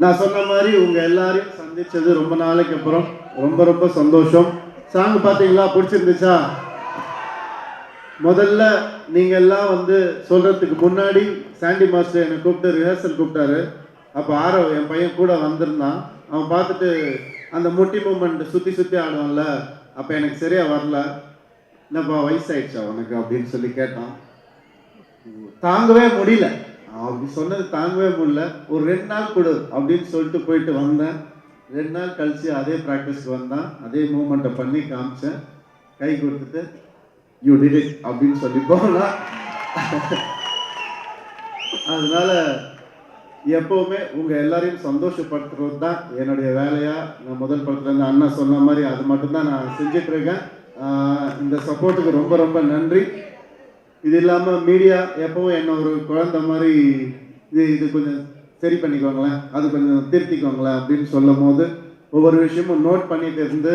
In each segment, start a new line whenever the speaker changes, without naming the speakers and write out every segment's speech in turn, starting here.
நான் சொன்ன மாதிரி உங்கள் எல்லாரையும் சந்தித்தது ரொம்ப நாளைக்கு அப்புறம் ரொம்ப ரொம்ப சந்தோஷம். சாங் பார்த்தீங்களா? பிடிச்சிருந்துச்சா? முதல்ல நீங்கள் எல்லாம் வந்து சொல்கிறதுக்கு முன்னாடி சாண்டி மாஸ்டர் என்னை கூப்பிட்டு ரிஹர்சல் கூப்பிட்டாரு. அப்போ ஆரவ் என் பையன் கூட வந்திருந்தான். அவன் பார்த்துட்டு அந்த முட்டி மூமெண்ட் சுற்றி சுற்றி ஆடுவான்ல, அப்போ எனக்கு சரியாக வரல. என்னப்பா வயசாயிடுச்சா உனக்கு அப்படின்னு சொல்லி கேட்டான். தாங்கவே முடியல, அப்படி சொன்னது தாங்கவே முடியல. ஒரு 2 நாள் கொடு அப்படின்னு சொல்லிட்டு போயிட்டு வந்தேன். 2 நாள் கழிச்சு அதே ப்ராக்டிஸ்க்கு வந்தான். அதே மூமெண்ட்டை பண்ணி காமிச்சேன். கை கொடுத்துட்டு யூ டிட் இட் அப்படின்னு சொல்லி போகலாம். அதனால எப்போவுமே உங்கள் எல்லாரையும் சந்தோஷப்படுத்துறது தான் என்னுடைய வேலையாக நான் முதல் படத்துலேருந்து அண்ணா சொன்ன மாதிரி அது மட்டும்தான் நான் செஞ்சிட்ருக்கேன். இந்த சப்போர்ட்டுக்கு ரொம்ப ரொம்ப நன்றி. இது இல்லாமல் மீடியா எப்பவும் என்ன ஒரு குழந்தை மாதிரி இது கொஞ்சம் சரி பண்ணிக்கோங்களேன், அது கொஞ்சம் திருத்திக்கோங்களேன் அப்படின்னு சொல்லும் போது ஒவ்வொரு விஷயமும் நோட் பண்ணிட்டு இருந்து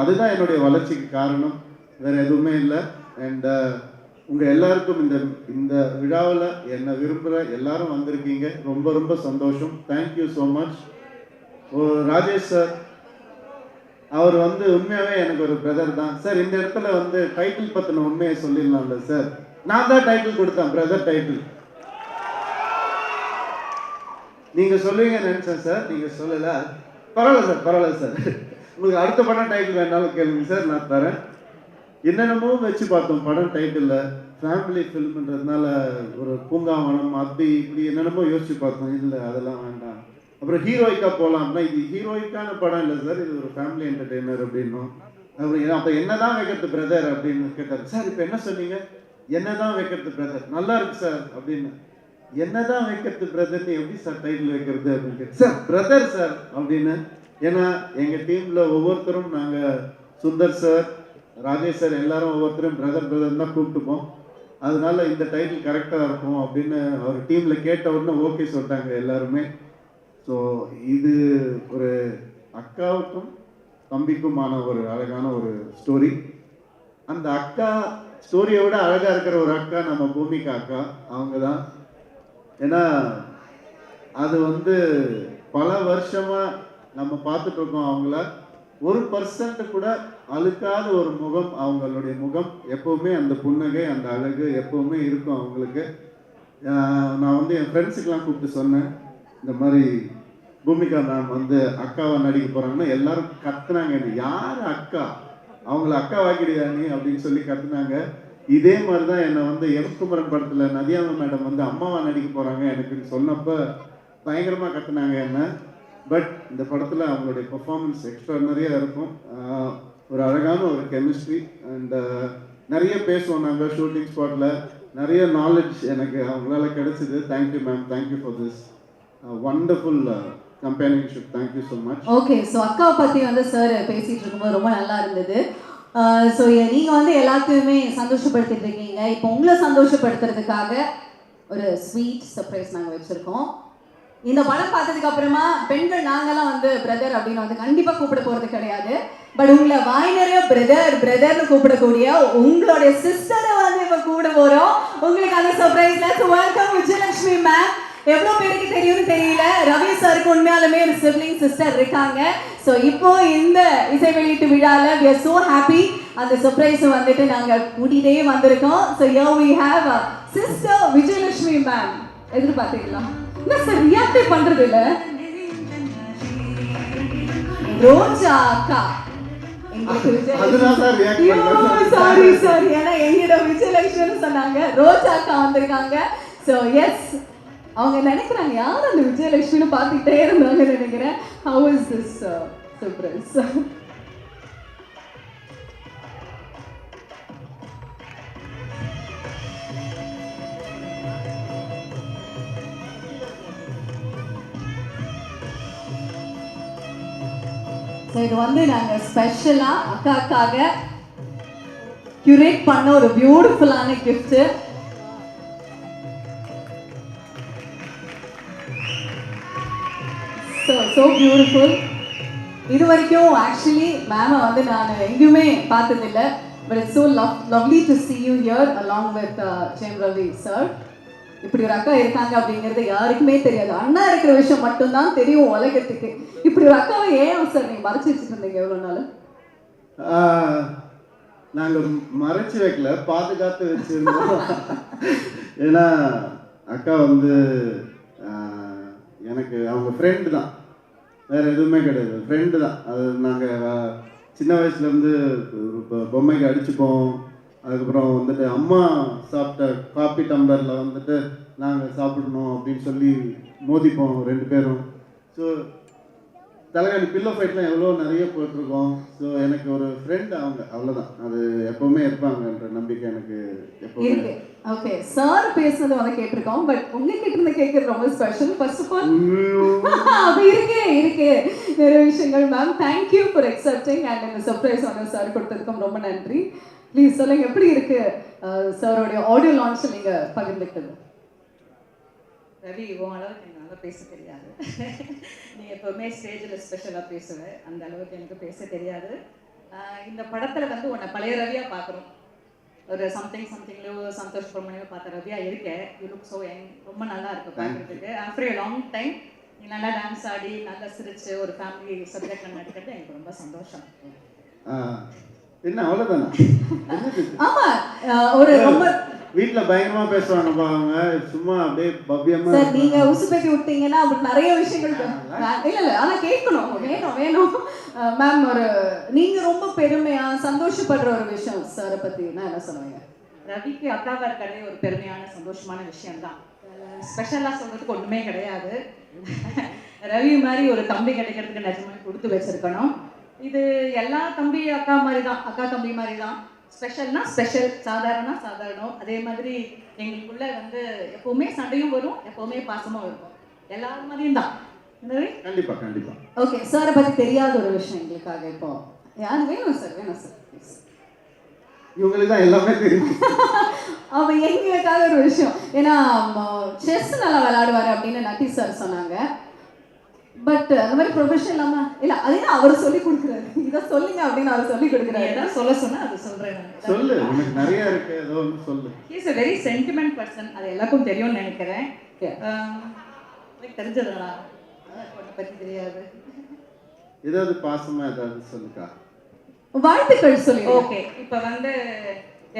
அதுதான் என்னுடைய வளர்ச்சிக்கு காரணம், வேறு எதுவுமே இல்லை. அண்ட் உங்கள் எல்லாருக்கும் இந்த விழாவில் என்னை விரும்புகிற எல்லாரும் வந்திருக்கீங்க, ரொம்ப ரொம்ப சந்தோஷம். Thank you so much. Rajesh sir அவர் வந்து உண்மையாகவே எனக்கு ஒரு பிரதர் தான் சார். இந்த இடத்துல வந்து டைட்டில் பற்றின உண்மையை சொல்லிடலாம்ல சார். நான் தான் டைட்டில் கொடுத்தேன், பிரதர் டைட்டில். நீங்கள் சொல்லுவீங்க நினச்சேன் சார், நீங்கள் சொல்லலை. பரவாயில்ல சார், பரவாயில்ல சார். உங்களுக்கு அடுத்த படம் டைட்டில் வேணாலும் கேளுங்க சார், நான் தரேன். என்னென்னமோ வச்சு பார்த்தோம் படம் டைட்டிலில். ஃபேமிலி ஃபில்ம்ன்றதுனால ஒரு பூங்காவனம் அப்படி இப்படி என்னென்னமோ யோசிச்சு பார்த்தோம். இல்லை அதெல்லாம் வேண்டாம். அப்புறம் ஹீரோயிக்காக போகலாம் அப்படின்னா இது ஹீரோயிக்கான படம் இல்லை சார், இது ஒரு ஃபேமிலி என்டர்டெய்னர் அப்படின்னும். அப்புறம் அப்போ என்ன தான் வைக்கிறது பிரதர் அப்படின்னு கேட்டார். சார் இப்போ என்ன சொன்னீங்க? என்ன தான் வைக்கிறது பிரதர், நல்லா இருக்கு சார் அப்படின்னு. என்ன தான் வைக்கிறது பிரதர்னு எப்படி சார் டைட்டில் வைக்கிறது அப்படின்னு கேட்டு, சார் பிரதர் சார் அப்படின்னு. ஏன்னா எங்கள் டீமில் ஒவ்வொருத்தரும் நாங்கள் சுந்தர் சார், ராஜேஷ் சார் எல்லாரும் ஒவ்வொருத்தரும் பிரதர் பிரதர் தான் கூப்பிட்டுப்போம். அதனால இந்த டைட்டில் கரெக்டாக இருக்கும் அப்படின்னு அவர் டீமில் கேட்ட உடனே ஓகே சொல்லிட்டாங்க எல்லாருமே. ஸோ இது ஒரு அக்காவுக்கும் தம்பிக்குமான ஒரு அழகான ஒரு ஸ்டோரி. அந்த அக்கா ஸ்டோரியை விட அழகாக இருக்கிற ஒரு அக்கா நம்ம பூமிகா அக்கா, அவங்க தான். ஏன்னா அது வந்து பல வருஷமாக நம்ம பார்த்துட்ருக்கோம் அவங்கள. 1% கூட அழுக்காத ஒரு முகம் அவங்களுடைய முகம். எப்போவுமே அந்த புன்னகை, அந்த அழகு எப்போவுமே இருக்கும் அவங்களுக்கு. நான் வந்து என் ஃப்ரெண்ட்ஸுக்கெலாம் கூப்பிட்டு சொன்னேன், இந்த மாதிரி பூமிகா மேம் வந்து அக்காவை நடிக்க போகிறாங்கன்னா எல்லாரும் கத்துனாங்க, யார் அக்கா, அவங்கள அக்கா வாக்கிடுயா நீ அப்படின்னு சொல்லி கத்துனாங்க. இதே மாதிரி தான் என்னை வந்து எம்குமரன் படத்தில் நதியாமா மேடம் வந்து அம்மாவா நடிக்க போகிறாங்க எனக்குன்னு சொன்னப்போ பயங்கரமாக கத்துனாங்க என்ன. பட் இந்த படத்தில் அவங்களுடைய பெர்ஃபார்மன்ஸ் எக்ஸ்ட்ரானரியாக இருக்கும். ஒரு அழகான ஒரு கெமிஸ்ட்ரி அண்ட் நிறைய பேசுவோம் நாங்கள் ஷூட்டிங் ஸ்பாட்டில். நிறைய நாலேஜ் எனக்கு அவங்களால கிடைச்சிது. Thank you ma'am, thank you for this wonderful companionship. Thank you so much.
Okay, so அக்காவை பற்றி வந்து சார் பேசிகிட்டு இருக்கும்போது ரொம்ப நல்லா இருந்தது. ஸோ நீங்கள் வந்து எல்லாத்தையுமே சந்தோஷப்படுத்திட்டு இருக்கீங்க. இப்போ உங்களை சந்தோஷப்படுத்துறதுக்காக ஒரு ஸ்வீட் சர்ப்ரைஸ் நாங்கள் வச்சுருக்கோம். இந்த படம் பார்த்ததுக்கு அப்புறமா பெண்கள் நாங்கெல்லாம் வந்து பிரதர் அப்படின்னு வந்து கண்டிப்பாக கூப்பிட போகிறது கிடையாது. பட் உங்களை வாய் நிறைய பிரதர் பிரதர்னு கூப்பிடக்கூடிய உங்களுடைய சிஸ்டரை வந்து இப்போ கூப்பிட போகிறோம். உங்களுக்கு அந்த சர்ப்ரைஸில் வெல்கம் விஜயலட்சுமி மேம். எவ்வளோ பேருக்கு தெரியும்னு தெரியல, ரவி சாருக்கு உண்மையாலுமே ஒரு சிப்ளிங் சிஸ்டர் இருக்காங்க. ஸோ இப்போ இந்த இசை வெளியீட்டு விழாவில் we are so happy அந்த சர்ப்ரைஸை வந்துட்டு நாங்கள் கூட்டிகிட்டே வந்திருக்கோம். So here we have sister Vijayalakshmi ma'am. எதிர்பார்த்தீங்களா? என்ன சார் ரியாக்டே பண்றது இல்ல? ரோஜா அக்கா சாரி சாரி, ஏன்னா எங்கிட்ட விஜயலட்சுமி சொன்னாங்க, ரோஜா அக்கா வந்திருக்காங்க. ஸோ எஸ், அவங்க நினைக்கிறாங்க யார் அந்த விஜயலட்சுமின்னு பார்த்துக்கிட்டே இருந்தாங்க நினைக்கிறேன். How is this surprise? So இது வந்து நாங்கள் ஸ்பெஷலாக அக்காக்காக கியூரேட் பண்ண ஒரு பியூட்டிஃபுல்லான கிஃப்ட்டு. So beautiful. இது வரைக்கும் ஆக்சுவலி மேமை வந்து நான் எங்கேயுமே பார்த்ததில்லை. But it's so lovely to see you here along with James Ravi sir. இப்படி ஒரு அக்கா இருக்காங்க அப்படிங்கிறது யாருக்குமே தெரியாது. அண்ணா இருக்கிற விஷயம் மட்டும்தான் தெரியும் உலகத்துக்கு. இப்படி ஒரு அக்காவை ஏன் சார் நீங்க மறைச்சு வச்சுட்டு இருந்தீங்க எவ்வளவு நாள்?
நாங்கள் மறைச்சு வைக்கல, பாதுகாத்து வச்சிருந்தோம். ஏன்னா அக்கா வந்து எனக்கு அவங்க ஃப்ரெண்டு தான், வேற எதுவுமே கிடையாது, ஃப்ரெண்டு தான். அது நாங்கள் சின்ன வயசுலேருந்து பொம்மைக்கு அடிச்சுப்போம். அதுக்கப்புறம் வந்துட்டு அம்மா சாப்பிட்ட காப்பி டம்ளரில் வந்துட்டு நாங்கள் சாப்பிடணும் அப்படின்னு சொல்லி மோதிப்போம் 2 பேரும். ஸோ தலைகாணி பில்லோ ஃபைட்லாம் எவ்வளோ நிறைய போட்டிருக்கோம். ஸோ எனக்கு ஒரு ஃப்ரெண்ட் அவங்க, அவ்வளோதான். அது எப்போவுமே இருப்பாங்கன்ற நம்பிக்கை எனக்கு எப்போவுமே
இருக்கு. ஓகே, சார் பேசுனது வந்து கேட்டிருக்கோம். பட் உங்ககிட்ட இருந்து கேட்கறது ரொம்ப ஸ்பெஷல். ஃபர்ஸ்ட் ஆஃப் ஆல் அது இருக்கு நிறைய விஷயங்கள். Ma'am, thank you for accepting and இந்த சர்ப்ரைஸ் வந்து சார் கொடுத்ததுக்கும் ரொம்ப நன்றி. ப்ளீஸ் சொல்லுங்க, எப்படி இருக்கு சாரோடைய ஆடியோ லான்ச் நீங்க பகிர்ந்துக்கிட்டது?
ரவி, உன் அளவுக்கு எனக்கு நல்லா பேச தெரியாது. நீ எப்போவுமே ஸ்டேஜில் ஸ்பெஷலாக பேசுவேன், அந்த அளவுக்கு எனக்கு பேச தெரியாது. இந்த படத்தில் வந்து உன்னை பழைய ரவியாக பார்க்குறோம். ஒரு சம்திங்லையோ சந்தோஷ் பிரமணியோ பார்த்த ரவியா இருக்கேன். You look so young. ரொம்ப நல்லா இருக்கு பார்க்குறதுக்கு. ஆஃப்டர் எ லாங் டைம் நீ நல்லா டான்ஸ் ஆடி நல்லா சிரிச்சு ஒரு ஃபேமிலி சப்ஜெக்டில் நடிக்கிறது எனக்கு ரொம்ப சந்தோஷம்.
என்ன அவ்வளோதானா?
ஆமா, ஒரு ரொம்ப
வீட்டில் பயங்கரமா பேசுவாங்கப்பா அவங்க, சும்மா அப்படியே பவ்யமா.
சார் நீங்க உசுப்பேத்தி விட்டீங்கன்னா அப்படி நிறைய விஷயங்கள் இல்ல ஆனா கேட்கணும், வேணும். மேம், ஒரு நீங்க ரொம்ப பெருமையா சந்தோஷப்படுற ஒரு விஷயம் சாரை பத்தி நான் என்ன சொல்லுவீங்க?
ரவிக்கு அக்காவா இருக்கிறதே ஒரு பெருமையான சந்தோஷமான விஷயம்தான். ஸ்பெஷலாக சொல்றதுக்கு ஒன்றுமே கிடையாது. ரவி மாதிரி ஒரு தம்பி கிடைக்கிறதுக்கு நிஜமாக கொடுத்து வச்சிருக்கணும். இது எல்லா தம்பி அக்கா மாதிரி தான், அக்கா தம்பி மாதிரி தான். ஸ்பெஷல்னா ஸ்பெஷல், சாதாரண சாதாரணம். அதே மாதிரி எங்களுக்குள்ள வந்து எப்பவுமே சண்டையும் வரும், எப்பவுமே பாசமும் இருக்கும். எல்லாரும் மாதிரியும் தான்.
கண்டிப்பா கண்டிப்பா.
ஓகே, சாரை பத்தி தெரியாத ஒரு விஷயம் எங்களுக்காக இப்போ யாரு வேணும் சார்?
இவங்களுக்கு தான் எல்லாமே தெரியும்.
அவன் எங்களுக்காக ஒரு விஷயம், ஏன்னா செஸ் நல்லா விளையாடுவாரு அப்படின்னு நட்டி சார் சொன்னாங்க. பட் அந்த மாதிரி ப்ரொஃபஷனல் இல்லாம இல்ல, அதுதான் அவர் சொல்லி கொடுக்குறாரு. இதை சொல்லுங்க அப்படின்னு அவர் சொல்லி கொடுக்குறாரு.
ஏதாவது சொல்ல சொன்னா அது சொல்றேன்.
சொல்லு, உனக்கு நிறைய இருக்கு, ஏதோ ஒன்று சொல்லு.
He is a very sentiment person. அது எல்லாருக்கும் தெரியும்னு நினைக்கிறேன். எனக்கு தெரிஞ்சதுடா, அதை பத்தி தெரியாது.
ஏதாவது பாசமா ஏதாவது சொல்லுக்கா.
வாழ்த்துக்கள் சொல்லி.
ஓகே, இப்போ வந்து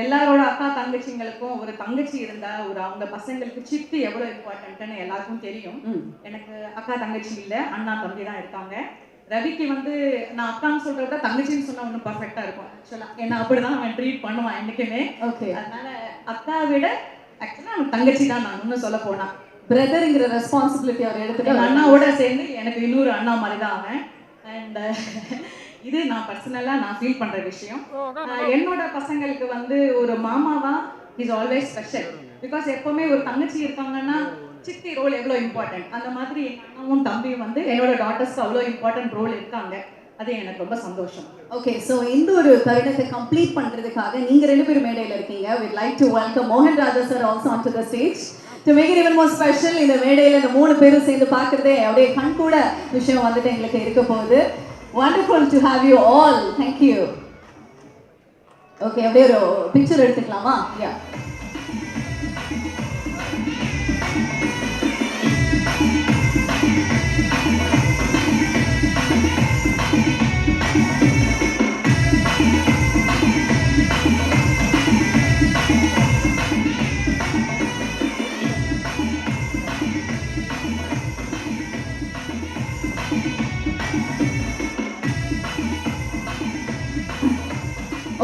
எல்லாரோட அக்கா தங்கச்சிங்களுக்கும் ஒரு தங்கச்சி இருந்தா ஒரு அவங்க பசங்களுக்கு சித்தி எவ்வளோ இம்பார்ட்டன்ட்னு எல்லாருக்கும் தெரியும். எனக்கு அக்கா தங்கச்சி இல்லை, அண்ணா தம்பி தான் இருக்காங்க. ரவிக்கு வந்து நான் அக்கான்னு சொல்றத விட தங்கச்சின்னு சொன்னா ஒன்றும் பர்ஃபெக்டா இருக்கும் ஆக்சுவலாக. ஏன்னா அப்படிதான் அவன் ட்ரீட் பண்ணுவான் என்னைக்குமே.
ஓகே,
அதனால அக்கா விட ஆக்சுவலாக அவன் தங்கச்சி தான். நான் இன்னும் சொல்ல போனா
பிரதர்ங்கிற ரெஸ்பான்சிபிலிட்டி அவர் எடுத்துட்டு
அண்ணாவோட சேர்ந்து எனக்கு இன்னொரு அண்ணா மாதிரி தான் அவன். அண்ட் இது நான் பர்சனலாக நான் ஃபீல் பண்ணுற விஷயம். என்னோட பசங்களுக்கு வந்து ஒரு மாமாவா இஸ் ஆல்வேஸ் ஸ்பெஷல். பிகாஸ் எப்போவுமே ஒரு தங்கச்சி இருக்காங்கன்னா சித்தி ரோல் எவ்வளோ இம்பார்ட்டன்ட், அந்த மாதிரி என் அண்ணாவும் தம்பியும் வந்து என்னோட டாட்டர்ஸ்க்கு அவ்வளோ இம்பார்ட்டன்ட் ரோல் இருக்காங்க. அது எனக்கு ரொம்ப சந்தோஷம்.
ஓகே, ஸோ இந்த ஒரு தருணத்தை கம்ப்ளீட் பண்ணுறதுக்காக நீங்கள் 2 பேரும் மேடையில் இருக்கீங்க. we'd like to welcome மோகன் ராஜா sir also onto the stage to make it even more special. இந்த மேடையில் இந்த 3 பேரும் சேர்ந்து பார்க்குறதே அப்படியே கண் கூட விஷயம் வந்துட்டு எங்களுக்கு இருக்க போகுது. Wonderful to have you all. Thank you. Okay, அப்படியே ஒரு பிக்சர் எடுத்துக்கலாமா? Yeah.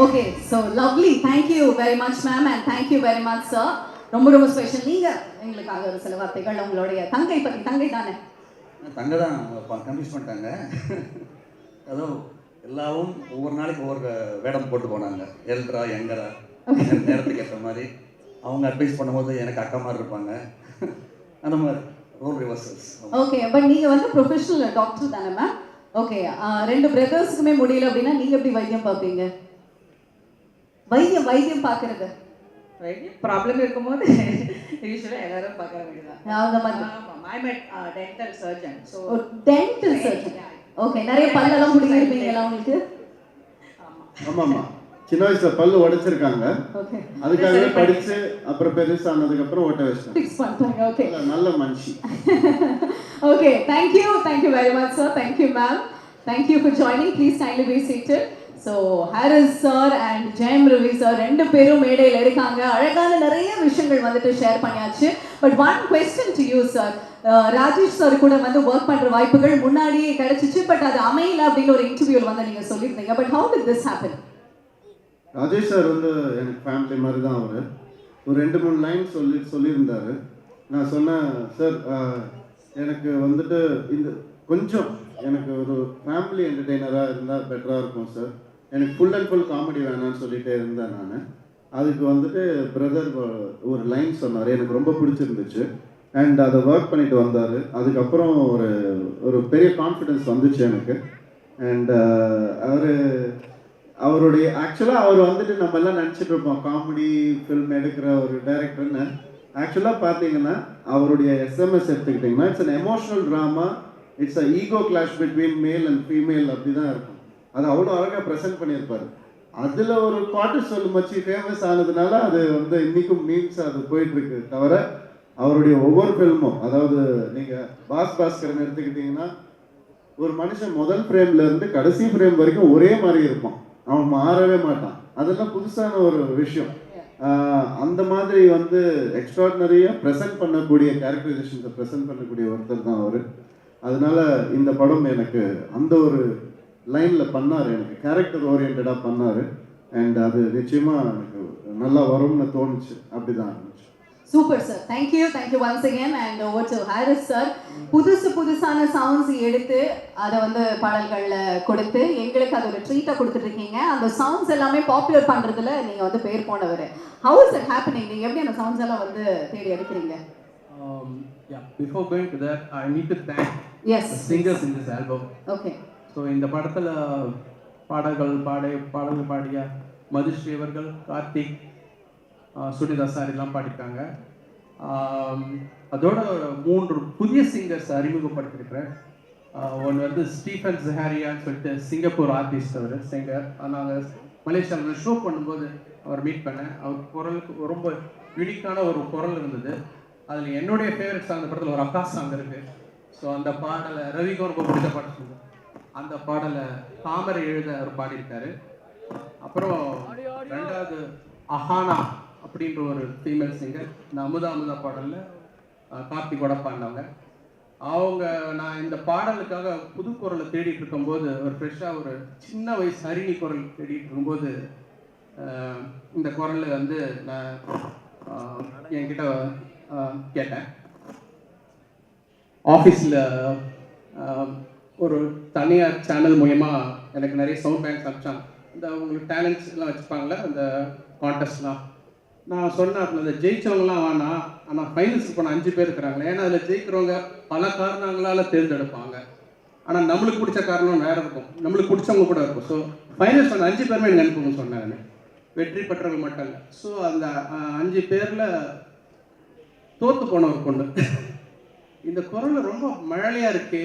Okay, so lovely. Thank you very much ma'am and thank you very much sir. ரொம்ப ரொம்ப ஸ்பெஷல். நீங்கள் எங்களுக்காக ஒரு சில வார்த்தைகள் உங்களுடைய தங்கை பற்றி. தங்கை தானே?
தங்கை தான் கன்ஃபியூஸ் பண்ணிட்டாங்க. அதுவும் எல்லாரும் ஒவ்வொரு நாளைக்கு ஒவ்வொரு வேடம் போட்டு போனாங்க. எல்ட்ரா யங்கரா நேரத்துக்கு ஏற்ற மாதிரி அவங்க அட்வைஸ் பண்ணும்போது எனக்கு அக்கா மாதிரி இருப்பாங்க. அந்த மாதிரி ரோல் ரிவர்சல்ஸ்.
ஓகே, பட் நீங்கள் வந்து ப்ரொஃபஷனல் டாக்டர் தானே மேம்? ஓகே, 2 பிரதர்ஸுக்குமே முடியல அப்படின்னா நீங்கள் எப்படி வைத்தியம் பார்ப்பீங்க? வைத்தியம் பார்க்கறது
ப்ராப்ளம் இருக்கும்போது யூஸ்வலாக எல்லாரும் பார்க்க வேண்டியதான். I am dental surgeon. So
dental surgeon. Okay, நிறைய பல்லெல்லாம் பிடிங்கிருப்பீங்களா உங்களுக்கு?
ஆமாம்மா. சின்ன வயசுல பல்லு உடைச்சிருக்காங்க,
ஓகே
அதுக்காகவே படிச்சு அப்புறம் பெருசானதுக்கு அப்புறம் ஓட்ட வச்சிட்டாங்க.
ஃபிக்ஸ் பண்ணிட்டாங்க. ஓகே
நல்ல மனுஷி.
Okay, thank you very much, sir. Thank you, ma'am. Thank you for joining. Please kindly be seated. So, Harris sir and Jayam Ravi sir ரெண்டு பேரும் மேடையில் இருக்காங்க. அழகான நிறைய விஷயங்கள் வந்துட்டு ஷேர் பண்ணியாச்சு. But one question to you, sir. Rajesh sir கூட வந்து ஒர்க் பண்ற வாய்ப்புகள் முன்னாடியே கிடைச்சிச்சு, பட் அது அமையல அப்படின்னு ஒரு இன்டர்வியூல வந்து நீங்க சொல்லியிருந்தீங்க. But how did this happen?
Rajesh sir வந்து எனக்கு ஃபேமிலி மாதிரி தான். அவர் ஒரு 2-3 லைன் சொல்லியிருந்தாரு. நான் சொன்னேன், சார் எனக்கு வந்துட்டு இந்த கொஞ்சம் எனக்கு ஒரு ஃபேமிலி என்டர்டெய்னராக இருந்தால் பெட்டராக இருக்கும் சார், எனக்கு ஃபுல் அண்ட் ஃபுல் காமெடி வேணான்னு சொல்லிகிட்டே இருந்தேன் நான். அதுக்கு வந்துட்டு பிரதர் ஒரு லைன் சொன்னார், எனக்கு ரொம்ப பிடிச்சிருந்துச்சு. அண்ட் அதை ஒர்க் பண்ணிட்டு வந்தார். அதுக்கப்புறம் ஒரு பெரிய கான்ஃபிடென்ஸ் வந்துச்சு எனக்கு. அண்ட் அவருடைய ஆக்சுவலாக அவர் வந்துட்டு நம்ம எல்லாம் நினச்சிட்டு இருப்போம் காமெடி ஃபில்ம் எடுக்கிற ஒரு டைரக்டர்னு. ஆக்சுவலாக பார்த்தீங்கன்னா அவருடைய எஸ்எம்எஸ் எடுத்துக்கிட்டிங்கன்னா it's an emotional drama, it's a ego clash between male and female, அப்படி தான் இருக்கும். அது அவ்வளோ அழகாக ப்ரெசென்ட் பண்ணியிருப்பார். அதில் ஒரு பாட்டு சொல்லு மச்சி ஃபேமஸ் ஆனதுனால அது வந்து இன்றைக்கும் மீம்ஸ் அது போயிட்டுருக்கு. தவிர அவருடைய ஒவ்வொரு ஃபில்மும், அதாவது நீங்கள் பாஸ்கரன் எடுத்துக்கிட்டிங்கன்னா ஒரு மனுஷன் முதல் ஃப்ரேம்லேருந்து கடைசி ஃப்ரேம் வரைக்கும் ஒரே மாதிரி இருப்பான், அவன் மாறவே மாட்டான். அதெல்லாம் புதுசான ஒரு விஷயம். அந்த மாதிரி வந்து எக்ஸ்ட்ராடினரியாக ப்ரெசென்ட் பண்ணக்கூடிய கேரக்டரைசேஷன்ஸை ப்ரெசென்ட் பண்ணக்கூடிய ஒருத்தர் தான் அவர். அதனால இந்த படம் எனக்கு அந்த ஒரு லைனில் பண்ணார், எனக்கு கேரக்டர் ஓரியன்டாக பண்ணார். அண்ட் அது நிச்சயமாக எனக்கு நல்லா வரும்னு தோணுச்சு. அப்படி தான் இருந்துச்சு.
Super sir, thank you once again. And over to Harris sir. புதுசான சவுண்ட்ஸ் எடுத்து அதை வந்து பாடல்களில் கொடுத்து எங்களுக்கு அது ஒரு ட்ரீட்டாக கொடுத்துட்ருக்கீங்க. அந்த சவுண்ட்ஸ் எல்லாமே பாப்புலர் பண்ணுறதுல நீங்கள் வந்து பேர் போனவர். How is it happening? நீங்கள் எப்படி அந்த சவுண்ட்ஸ் எல்லாம் வந்து தேடி எடுக்கிறீங்க?
Yeah, before going to that, I need to thank
Yes.
the singers in this album.
Okay.
So இந்த படத்தில் பாடல்கள் பாடிய மதுஸ்ரீ அவர்கள், கார்த்திக், சுனிதா சார் எல்லாம் பாடியிருக்காங்க. அதோட 3 புதிய சிங்கர்ஸ் அறிமுகப்படுத்திருக்கிறேன். ஒன்று வந்து ஸ்டீஃபன் ஜஹாரியான்னு சொல்லிட்டு சிங்கப்பூர் ஆர்டிஸ்ட், அவர் சிங்கர். நாங்கள் மலேசியாவில் ஷோ பண்ணும்போது அவர் மீட் பண்ணேன். அவர் குரலுக்கு ரொம்ப யூனிக்கான ஒரு குரல் இருந்தது. அதில் என்னுடைய ஃபேவரட் சாங் அந்த படத்தில் ஒரு அக்கா சாங் இருக்குது. ஸோ அந்த பாடலை ரவிக்கும் ரொம்ப பிடிச்ச பாட்டு சொல்லுங்கள். அந்த பாடலை தாமரை எழுத அவர் பாடியிருக்காரு. அப்புறம் 2வது அஹானா அப்படின்ற ஒரு ஃபீமேல் சிங்கர், இந்த அமுதா பாடலில் கார்த்திகோட பாடினவங்க. அவங்க நான் இந்த பாடலுக்காக புது குரலை தேடிட்டு இருக்கும்போது ஒரு ஃப்ரெஷ்ஷாக ஒரு சின்ன வயசு ஹரிணி குரல் தேடிட்டு இருக்கும்போது இந்த குரலை வந்து நான் என்கிட்ட கேட்டேன். ஆஃபீஸில் ஒரு தனியார் சேனல் மூலயமா எனக்கு நிறைய சவுண்ட் பேங்க்ஸ் அனுப்பிச்சாங்க. இந்த உங்களுக்கு டேலண்ட்ஸ் எல்லாம் வச்சுப்பாங்களே அந்த கான்டெஸ்ட்லாம். நான் சொன்னேன், அதில் அந்த ஜெயிச்சவங்களாம் வேணாம், ஆனால் ஃபைனல்ஸுக்கு போன 5 பேர் இருக்கிறாங்களே. ஏன்னா அதில் ஜெயிக்கிறவங்க பல காரணங்களால் தேர்ந்தெடுப்பாங்க. ஆனால் நம்மளுக்கு பிடிச்ச காரணம் வேறு இருக்கும், நம்மளுக்கு பிடிச்சவங்க கூட இருக்கும். ஸோ ஃபைனல்ஸ் பண்ண 5 பேருமே எனக்கு அனுப்புங்கன்னு சொன்னாங்க, வெற்றி பெற்றவங்க மட்டும் இல்லை. ஸோ அந்த 5 பேரில் தோற்று போனவர் பொண்ணு. இந்த குரல் ரொம்ப மழலையாக இருக்கு,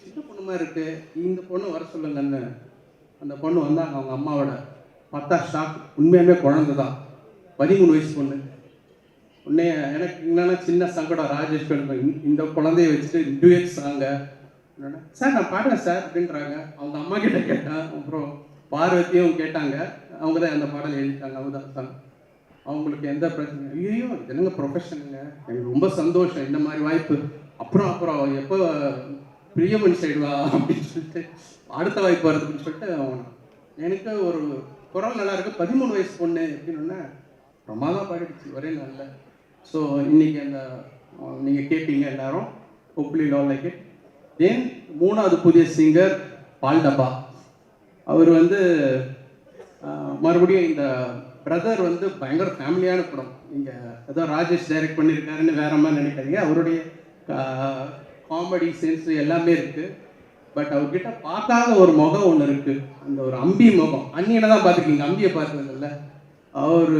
சின்ன பொண்ணுமா இருக்கு, இந்த பொண்ணு வர சொல்லுங்கன்னு அந்த பொண்ணு வந்தாங்க. அவங்க அம்மாவோட பார்த்தா ஷாக், உண்மையாலுமே குழந்தை தான், 13 வயசு பொண்ணு. உடனே எனக்கு என்னென்னா சின்ன சங்கடம், ராஜேஷ் இந்த குழந்தைய வச்சுட்டு டூயட் சாங்க என்னென்னா, சார் நான் பாடுறேன் சார் அப்படின்றாங்க. அவங்க அம்மா கிட்ட கேட்டேன், அப்புறம் பார்வதியும் கேட்டாங்க. அவங்க தான் அந்த பாடல் எழுதிட்டாங்க, அவங்க தான். அவங்களுக்கு எந்த பிரச்சனை, ஐயோ என்னங்க ப்ரொஃபஷனுங்க, எனக்கு ரொம்ப சந்தோஷம் இந்த மாதிரி வாய்ப்பு. அப்புறம் எப்போ பிரியமணி சைடுவா அப்படின்னு சொல்லிட்டு அடுத்த வாய்ப்பு வருதுன்னு சொல்லிட்டு எனக்கு ஒரு குரல் நல்லா இருக்கு, 13 வயசு பொண்ணு அப்படின்னு பிரமாதம் பாடிடுச்சு ஒரே நாளில். ஸோ இன்னைக்கு அந்த நீங்கள் கேட்பீங்க எல்லாரும், hopefully you all like it. Then 3வது புதிய சிங்கர் பால்டப்பா. அவர் வந்து மறுபடியும் இந்த பிரதர் வந்து பயங்கர ஃபேமிலியான படம். இங்கே ஏதோ ராஜேஷ் டைரக்ட் பண்ணியிருக்காருன்னு வேற மாதிரி நினைக்காதீங்க. அவருடைய காமெடி சென்ஸ் எல்லாமே இருக்குது. பட் அவர்கிட்ட பார்க்காத ஒரு முகம் ஒன்று இருக்குது, அந்த ஒரு அம்பி முகம். அன்னியனை தான் பார்த்துருக்கீங்க, அம்பியை பார்த்ததில்ல. அவர்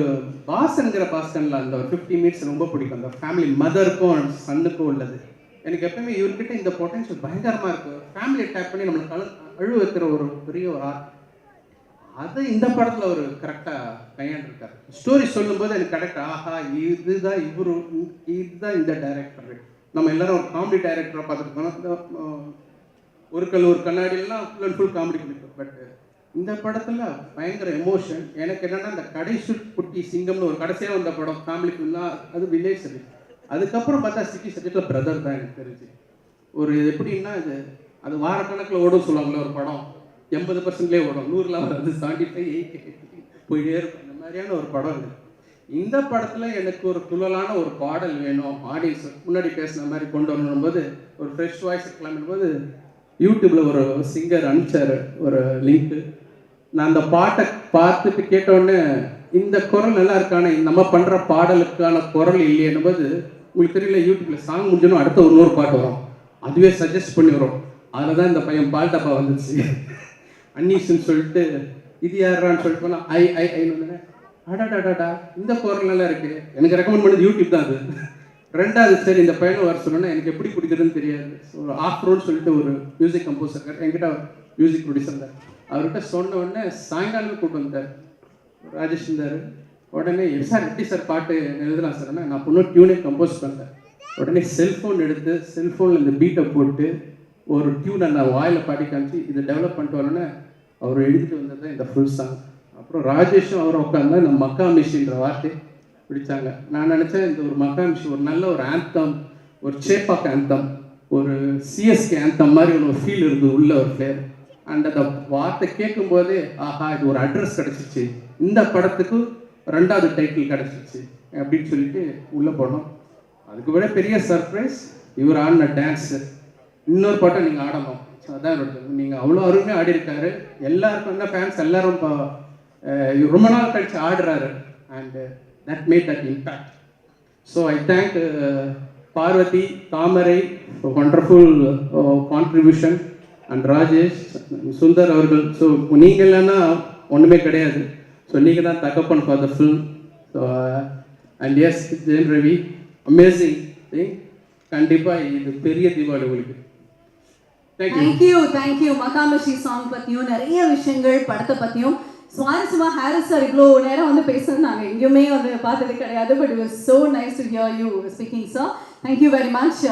பாஸ்கன்கிற பாஸ்கனில் அந்த ஒரு 50 மினிட்ஸ் ரொம்ப பிடிக்கும். அந்த ஃபேமிலி மதருக்கும் சன்னுக்கும் உள்ளது. எனக்கு எப்பவுமே இவர்கிட்ட இந்த பொட்டன்ஷியல் பயங்கரமாக இருக்குது. ஃபேமிலியை டேப் பண்ணி நம்மளுக்கு அழுவ வைக்கிற ஒரு பெரிய ஒரு ஆர்ட். அதை இந்த படத்தில் அவர் கரெக்டாக கையாண்டிருக்காரு. ஸ்டோரி சொல்லும்போது எனக்கு கரெக்டாக ஆஹா இதுதான் இதுதான் இந்த டைரக்டர். நம்ம எல்லாரும் ஒரு காமெடி டைரக்டராக பார்த்துருக்கோம். ஒரு கல் ஒரு கண்ணாடியெல்லாம் ஃபுல் அண்ட் ஃபுல் காமெடி பண்ணியிருக்கோம். பட் இந்த படத்தில் பயங்கர எமோஷன். எனக்கு என்னென்னா இந்த கடைசி குட்டி சிங்கம்னு ஒரு கடைசியாக வந்த படம் ஃபேமிலி ஃபிலிம்லாம் அது வில்லேஜ் சப்ஜெக்ட். அதுக்கப்புறம் பார்த்தா சிட்டி சப்ஜெக்டில் பிரதர் தான் எனக்கு தெரிஞ்சு. ஒரு எப்படின்னா அது வாரக்கணக்கில் ஓடும் சொல்லுவாங்களே ஒரு படம் 80%லேயே ஓடும், 100லாம் வராது, 75, 80 போயிட்டே இருக்கும். அந்த மாதிரியான ஒரு படம் இது. இந்த படத்தில் எனக்கு ஒரு துள்ளலான ஒரு பாடல் வேணும், ஆடியன்ஸ் முன்னாடி பேசின மாதிரி கொண்டு வரணும்போது ஒரு ஃப்ரெஷ் வாய்ஸ் இருக்கலாம்னும் போது யூடியூப்பில் ஒரு சிங்கர் அனுப்பிச்சார் ஒரு லிங்க்கு. நான் அந்த பாட்டை பார்த்துட்டு கேட்டோடனே இந்த குரல் நல்லா இருக்கானே, நம்ம பண்ணுற பாடலுக்கான குரல் இல்லையேன்னும் போது உங்களுக்கு தெரியல, யூடியூப்பில் சாங் முடிஞ்சோன்னா அடுத்த ஒரு 100 பாட்டு வரும், அதுவே சஜஸ்ட் பண்ணி வரும். அதில் தான் இந்த பையன் பால்டப்பா வந்துச்சு. அன்னீஸ்ன்னு சொல்லிட்டு இது யாரான்னு சொல்லிட்டு போனால் ஐன்னு வந்தேன். அடாடாடாடா இந்த குரல் நல்லா இருக்குது, எனக்கு ரெக்கமெண்ட் பண்ணது யூடியூப் தான். அது ரெண்டாவது சரி இந்த பையனை வர சொல்லணும்னா எனக்கு எப்படி பிடிக்கிறதுன்னு தெரியாது. ஒரு ஆஃப்ரோன்னு சொல்லிட்டு ஒரு மியூசிக் கம்போசர் என்கிட்ட மியூசிக் ப்ரொடியூசர் தான். அவர்கிட்ட சொன்ன உடனே சாயங்காலமே கூப்பிட்டு வந்தார், ராஜேஷ் இருந்தார். உடனே சார் எப்படி சார் பாட்டு எழுதலாம் சார்? நான் பொண்ணு டியூனே கம்போஸ் பண்ணேன். உடனே செல்ஃபோன் எடுத்து செல்ஃபோனில் இந்த பீட்டை போட்டு ஒரு டியூனை நான் வாயில் பாடி காமிச்சு இதை டெவலப் பண்ணிட்டு வரணுன்னு அவர் எழுதிட்டு வந்தது தான் இந்த ஃபுல் சாங். அப்புறம் ராஜேஷும் அவரை உட்காந்து இந்த மக்கா மிஷின்ற வார்த்தை பிடிச்சாங்க. நான் நினச்சேன் இந்த ஒரு மக்கா மிஷின் ஒரு நல்ல ஒரு ஆந்தம், ஒரு சேப்பாக் ஆந்தம், ஒரு சிஎஸ்கே ஆந்தம் மாதிரி ஒரு ஃபீல் இருந்தது உள்ள ஒரு ஃப்ளேர். அண்ட் அந்த வார்த்தை கேட்கும்போதே ஆஹா இது ஒரு அட்ரஸ் கிடச்சிச்சு, இந்த படத்துக்கு 2வது டைட்டில் கிடச்சிச்சு அப்படின்னு சொல்லிட்டு உள்ளே போனோம். அதுக்கு விட பெரிய சர்ப்ரைஸ் இவர் ஆடின டான்ஸு. இன்னொரு பாட்டை நீங்கள் ஆடணும், அதான் நீங்கள் அவ்வளோ அருமையாக ஆடி இருக்காரு. எல்லாருக்கும் என்ன ஃபேன்ஸ் எல்லாரும் ரொம்ப நாள் கழிச்சு ஆடுறாரு. And that made that impact. So I thank Parvathi, Thamarai wonderful contribution and Rajesh, Sundar அவர்கள். ஸோ நீங்கள் இல்லைன்னா ஒன்றுமே கிடையாது. ஸோ நீங்கள் தான் தகப்பன் for the film. So and yes Jayan Ravi, amazing thing. கண்டிப்பாக இது பெரிய தீபாவளி உங்களுக்கு.
தேங்க்யூ. மகாமிஷி சாங் பற்றியும் நிறைய விஷயங்கள், படத்தை பற்றியும் சுவாரஸ்யமாக ஹாரிஸ் சார் இவ்வளோ நேரம் வந்து பேசுறது நாங்கள் எங்கேயுமே வந்து பார்த்தது கிடையாது. But it was so nice to hear you speaking sir. Thank you very much.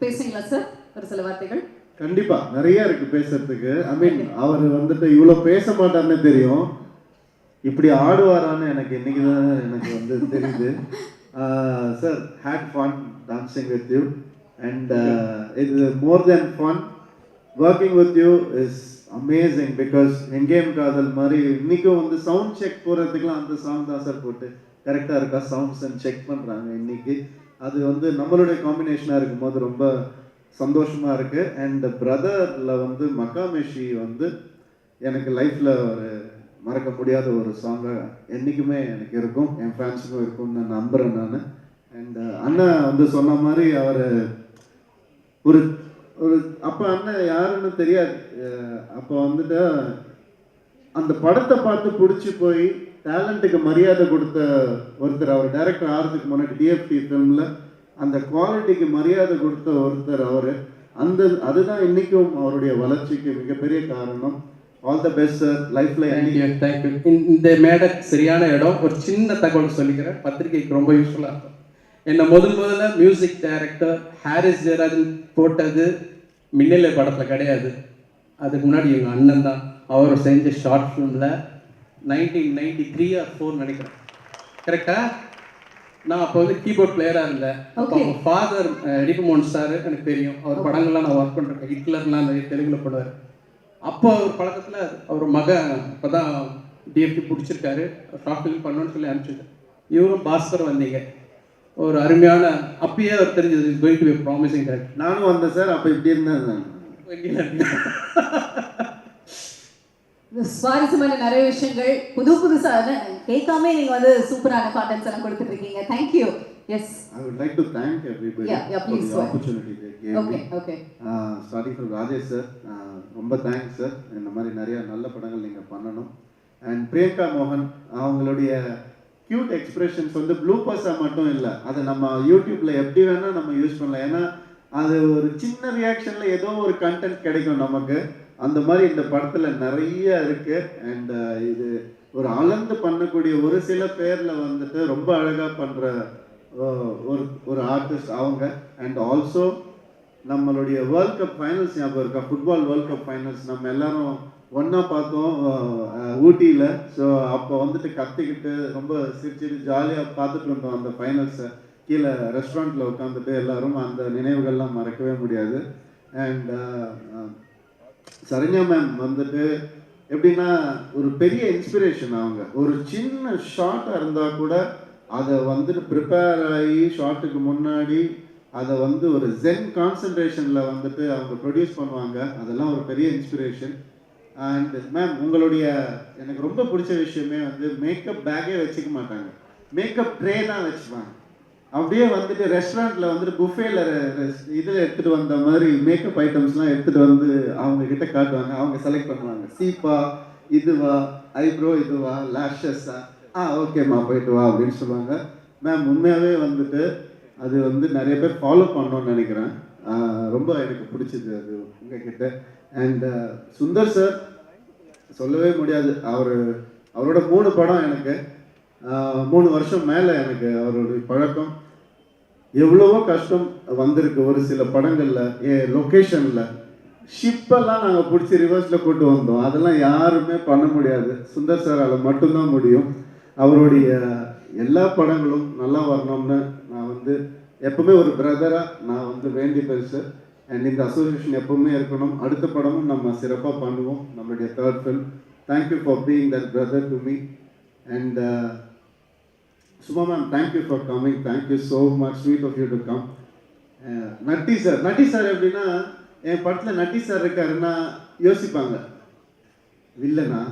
பேசுறீங்களா சார் ஒரு சில வார்த்தைகள்?
கண்டிப்பா நிறைய இருக்கு பேசுறதுக்கு. ஐ மீன் அவர் வந்துட்டு இவ்வளோ பேச மாட்டார்னு தெரியும், இப்படி ஆடுவாரான்னு எனக்கு இன்னைக்கு தான் எனக்கு வந்து தெரியுது. Sir had fun dancing with you and it is more than fun working with you is amazing because எங்கேயும் காதல் மாதிரி இன்னைக்கும் வந்து சவுண்ட் செக் போகிறதுக்குலாம் அந்த சாங் தான் சார் போட்டு கரெக்டாக இருக்கா சவுண்ட்ஸ் அண்ட் செக் பண்ணுறாங்க இன்னைக்கு. அது வந்து நம்மளுடைய காம்பினேஷனாக இருக்கும்போது ரொம்ப சந்தோஷமாக இருக்குது. அண்ட் பிரதரில் வந்து மக்காமிஷி வந்து எனக்கு லைஃப்பில் ஒரு மறக்க முடியாத ஒரு சாங்காக என்றைக்குமே எனக்கு இருக்கும், என் ஃபேன்ஸுக்கும் இருக்கும்னு நான் நம்புகிறேன் நான். அண்ட் அண்ணன் வந்து சொன்ன மாதிரி அவர் ஒரு ஒரு அப்போ அண்ணன் யாருன்னு தெரியாது. அப்போ வந்துட்டு அந்த படத்தை பார்த்து பிடிச்சி போய் டேலண்ட்டுக்கு மரியாதை கொடுத்த ஒருத்தர், அவர் டைரக்டர் ஆகிறதுக்கு முன்னாடி டிஎஃப்டி ஃபிலிமில் அந்த குவாலிட்டிக்கு மரியாதை கொடுத்த ஒருத்தர் அவர். அதுதான் இன்றைக்கும் அவருடைய வளர்ச்சிக்கு மிகப்பெரிய காரணம். ஆல் த பெஸ்ட் சார் லைஃப்பில்.
தேங்க்யூ. இந்த மேடை சரியான இடம். ஒரு சின்ன தகவல் சொல்லிக்கிறேன், பத்திரிகைக்கு ரொம்ப யூஸ்ஃபுல்லாக இருக்கும். என்னை முதல்ல மியூசிக் டைரக்டர் ஹாரிஸ் ஜெயராஜன் போட்டது மின்னலை படத்தில் கிடையாது, அதுக்கு முன்னாடி எங்கள் அண்ணன் தான். அவர் செஞ்ச ஷார்ட் ஃபிலிமில் 1993 or 4 நினைக்கிறேன், கரெக்டா? நான் அப்போ வந்து கீபோர்ட் பிளேயராக இருந்தேன். அப்போ அவங்க ஃபாதர் எடிபமோன் சார் எனக்கு தெரியும், அவர் படங்கள்லாம் நான் ஒர்க் பண்ணுறேன். ஹிட்லர்லாம் நிறைய தெலுங்குல போடுவார். அப்போ அவர் பழக்கத்தில் அவர் மகன் இப்போ தான் டிஎஃப்டி பிடிச்சிருக்காரு, ஷார்ட் ஃபிலிம் பண்ணணும்னு சொல்லி அனுப்பிச்சிட்டேன். இவரும் பாஸ்கர் வந்தீங்க, ஒரு அருமையான அப்பயே அவர் தெரிஞ்சது is going to be promising director.
நானும் வந்தேன் சார், அப்போ இப்படி இருந்தேன்.
சுவாரஸ்யமான நிறைய விஷயங்கள் புதுசாக கேட்காம நீங்கள் வந்து சூப்பரான கான்டென்ட்ஸ் எல்லாம் கொடுத்துட்டு இருக்கீங்க. Thank you. Yes,
I would like to thank everybody for the opportunity they gave me.
Okay.
Starting from Rajesh sir, ரொம்ப தேங்க்ஸ் சார். இந்த மாதிரி நிறைய நல்ல படங்கள் நீங்கள் பண்ணணும். அண்ட் பிரியங்கா மோகன் அவங்களுடைய க்யூட் எக்ஸ்பிரஷன்ஸ் வந்து ப்ளூபர்ஸாக மட்டும் இல்லை, அதை நம்ம யூடியூப்பில் எப்படி வேணால் நம்ம யூஸ் பண்ணலாம். ஏன்னா அது ஒரு சின்ன ரியாக்ஷனில் ஏதோ ஒரு கண்டென்ட் கிடைக்கும் நமக்கு. அந்த மாதிரி இந்த படத்தில் நிறைய இருக்குது. அண்ட் இது ஒரு அளந்து பண்ணக்கூடிய ஒரு சில பேரில் வந்துட்டு ரொம்ப அழகாக பண்ணுற ஒரு ஒரு ஆர்டிஸ்ட் அவங்க. அண்ட் ஆல்சோ நம்மளுடைய வேர்ல்ட் கப் ஃபைனல்ஸ் ஞாபகம் இருக்கா? ஃபுட்பால் வேர்ல்ட் கப் ஃபைனல்ஸ் நம்ம எல்லாரும் ஒன்றா பார்த்தோம் ஊட்டியில். ஸோ அப்போ வந்துட்டு கத்திக்கிட்டு ரொம்ப சிரிச்சிட்டு ஜாலியாக பார்த்துட்டு இருந்தோம் அந்த ஃபைனல்ஸை. கீழே ரெஸ்டாரண்ட்டில் உட்காந்துட்டு எல்லாரும் அந்த நினைவுகள்லாம் மறக்கவே முடியாது. அண்ட் சரண்யா மேம் வந்துட்டு எப்படின்னா ஒரு பெரிய இன்ஸ்பிரேஷன். அவங்க ஒரு சின்ன ஷார்ட்டாக இருந்தால் கூட அதை வந்துட்டு ப்ரிப்பேர் ஆகி ஷார்ட்டுக்கு முன்னாடி அதை வந்து ஒரு ஜென் கான்சன்ட்ரேஷனில் வந்துட்டு அவங்க ப்ரொடியூஸ் பண்ணுவாங்க. அதெல்லாம் ஒரு பெரிய இன்ஸ்பிரேஷன். அண்ட் மேம் உங்களுடைய எனக்கு ரொம்ப பிடிச்ச விஷயமே வந்து மேக்கப் பேக்கே வச்சுக்க மாட்டாங்க, மேக்கப் ட்ரே தான் வச்சுப்பாங்க. அப்படியே வந்துட்டு ரெஸ்டாரண்ட்டில் வந்துட்டு புஃபேல இதில் எடுத்துகிட்டு வந்த மாதிரி மேக்கப் ஐட்டம்ஸ்லாம் எடுத்துகிட்டு வந்து அவங்க கிட்ட காட்டுவாங்க. அவங்க செலக்ட் பண்ணுவாங்க, சீப்பா இதுவா, ஐப்ரோ இதுவா, லேஷஸா, ஓகேம்மா போயிட்டு வா அப்படின்னு சொல்லுவாங்க. மேம் உண்மையாகவே வந்துட்டு அது வந்து நிறைய பேர் ஃபாலோ பண்ணணும்னு நினைக்கிறேன். ரொம்ப எனக்கு பிடிச்சிது அது உங்ககிட்ட. அண்ட் சுந்தர் சார் சொல்லவே முடியாது. அவரோட 3 படம் எனக்கு 3 வருஷம் மேலே எனக்கு அவருடைய பழக்கம். எவ்வளவோ கஷ்டம் வந்திருக்கு ஒரு சில படங்களில். லொக்கேஷனில் ஷிப்பெல்லாம் நாங்கள் பிடிச்சி ரிவர்ஸில் கூட்டு வந்தோம். அதெல்லாம் யாருமே பண்ண முடியாது, சுந்தர் சாரால் மட்டும்தான் முடியும். அவருடைய எல்லா படங்களும் நல்லா வரணும்னு நான் வந்து எப்பவுமே ஒரு பிரதராக நான் வந்து வேண்டி பெருசு. அண்ட் இந்த அசோசியேஷன் எப்பவுமே இருக்கணும். அடுத்த படமும் நம்ம சிறப்பாக பண்ணுவோம், நம்மளுடைய 3rd film. Thank you for being that brother to me. And Suma ma'am, thank you for coming. Thank you so much, sweet of you to come. Natty sir எப்படின்னா என் படத்தில் நட்டி சார் இருக்காருன்னா யோசிப்பாங்க, வில்லனா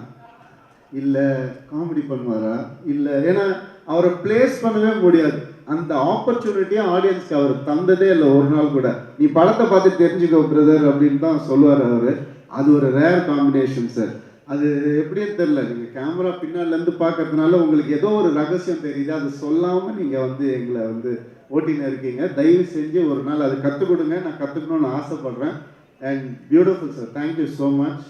இல்லை காமெடி பண்ணுவாரா இல்லை, ஏன்னா அவரை பிளேஸ் பண்ணவே முடியாது. அந்த ஆப்பர்ச்சுனிட்டியை ஆடியன்ஸ்க்கு அவர் தந்ததே இல்லை ஒரு நாள் கூட. நீ படத்தை பார்த்து தெரிஞ்சுக்கோ பிரதர் அப்படின்னு தான் சொல்லுவார் அவர். அது ஒரு ரேர் காம்பினேஷன் சார். அது எப்படின்னு தெரில, நீங்கள் கேமரா பின்னாலேருந்து பார்க்கறதுனால உங்களுக்கு ஏதோ ஒரு ரகசியம் தெரியுது, அது சொல்லாமல் நீங்கள் வந்து எங்களை வந்து ஓட்டின்னு இருக்கீங்க. தயவு செஞ்சு ஒரு நாள் அது கற்றுக் கொடுங்க, நான் கற்றுக்கணும்னு ஆசைப்பட்றேன். And beautiful sir, thank you so much.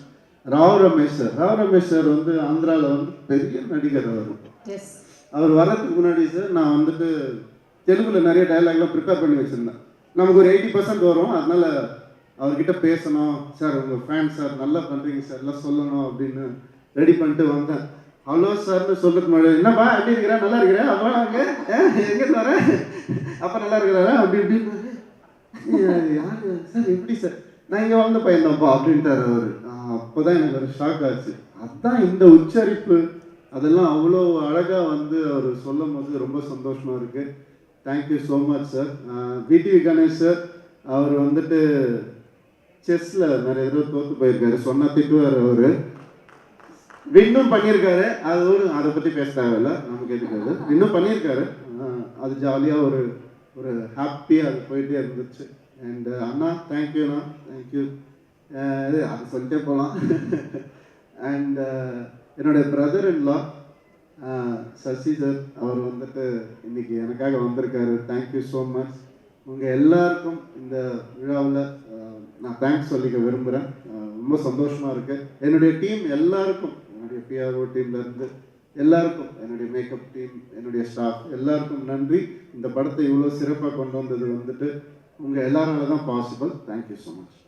Rao Ramesh sir வந்து ஆந்திராவில் வந்து பெரிய நடிகர். அவர் வர்றதுக்கு முன்னாடி சார் நான் வந்துட்டு தெலுங்கில் நிறைய டைலாக்லாம் ப்ரிப்பேர் பண்ணி வச்சுருந்தேன். நமக்கு ஒரு 80% வரும், அதனால் அவர்கிட்ட பேசணும். சார் உங்கள் ஃபேன் சார், நல்லா பண்ணுறீங்க சார், எல்லாம் சொல்லணும் அப்படின்னு ரெடி பண்ணிட்டு வந்தேன். ஹலோ சார்னு சொல்றதுக்கு முன்னாடி, என்னப்பா எப்படி இருக்கிறேன், நல்லா இருக்கிறேன், அப்பா அங்கே எங்கேருந்து வரேன், அப்பா நல்லா இருக்கிறாரா அப்படி இப்படின்னு. யார் சார், எப்படி சார், நான் இங்கே வந்த பையன்தான்ப்பா அப்படின்ட்டார் அவர். அப்போ தான் எனக்கு ஒரு ஷாக் ஆச்சு. அதுதான் இந்த உச்சரிப்பு, அதெல்லாம் அவ்வளோ அழகாக வந்து அவர் சொல்லும் போது ரொம்ப சந்தோஷமாக இருக்குது. Thank you so much sir. VTV Ganesh sir, அவர் வந்துட்டு செஸ்ஸில் நிறைய தடவை தோற்று போயிருக்காரு, சொன்னால் திட்டுவார் அவர். வின்னும் பண்ணியிருக்காரு, அதை பற்றி பேச தேவையில்லை, நமக்கு எதுக்காது. வின்னும் பண்ணியிருக்காரு, அது ஜாலியாக ஒரு ஹாப்பியாக அது போயிட்டே இருந்துச்சு. அண்ட் அண்ணா தேங்க்யூண்ணா, தேங்க்யூ. அது சொல்லிட்டே போகலாம். அண்ட் என்னுடைய பிரதர் இன்லா சசி சார், அவர் வந்துட்டு இன்னைக்கு எனக்காக வந்திருக்காரு. Thank you so much. உங்கள் எல்லாருக்கும் இந்த விழாவில் நான் தேங்க்ஸ் சொல்லிக்க விரும்புகிறேன். ரொம்ப சந்தோஷமாக இருக்குது. என்னுடைய டீம் எல்லாருக்கும், என்னுடைய பிஆர்ஓ டீம்லேருந்து எல்லாருக்கும், என்னுடைய மேக்கப் டீம், என்னுடைய ஸ்டாஃப் எல்லாருக்கும் நன்றி. இந்த படத்தை இவ்வளோ சிறப்பாக கொண்டு வந்தது வந்துட்டு உங்கள் எல்லாரால தான் பாசிபிள். Thank you so much.